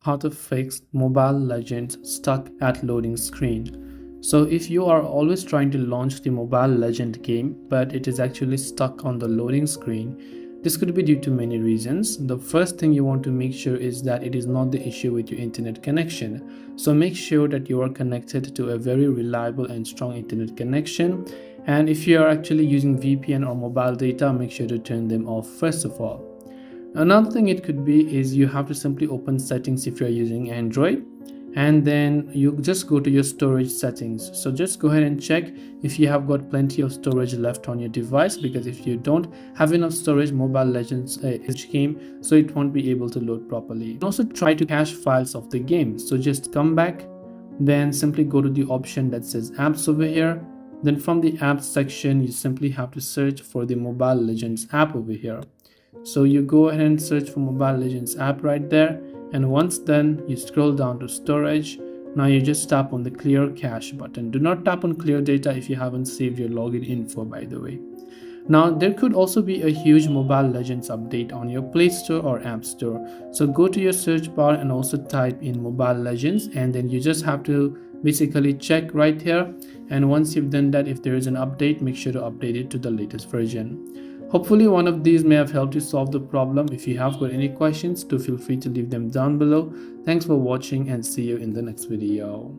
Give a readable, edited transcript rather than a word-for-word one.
how to fix Mobile Legends stuck at loading screen. So if you are always trying to launch the Mobile Legend game but it is actually stuck on the loading screen, this could be due to many reasons. The first thing you want to make sure is that it is not the issue with your internet connection. So make sure that you are connected to a very reliable and strong internet connection. And if you are actually using VPN or mobile data, make sure to turn them off first of all. Another thing it could be is you have to simply open settings if you're using Android, and then you just go to your storage settings. So just go ahead and check if you have got plenty of storage left on your device, because if you don't have enough storage, Mobile Legends is a game, so it won't be able to load properly. And also try to cache files of the game. So just come back, then simply go to the option that says apps over here. Then from the apps section, you simply have to search for the Mobile Legends app over here. So you go ahead and search for Mobile Legends app right there, and once done, you scroll down to storage. Now you just tap on the clear cache button. Do not tap on clear data if you haven't saved your login info, by the way. Now there could also be a huge Mobile Legends update on your Play Store or App Store. So go to your search bar and also type in Mobile Legends, and then you just have to basically check right here, and once you've done that, if there is an update, make sure to update it to the latest version. Hopefully one of these may have helped you solve the problem. If you have got any questions, do feel free to leave them down below. Thanks for watching and see you in the next video.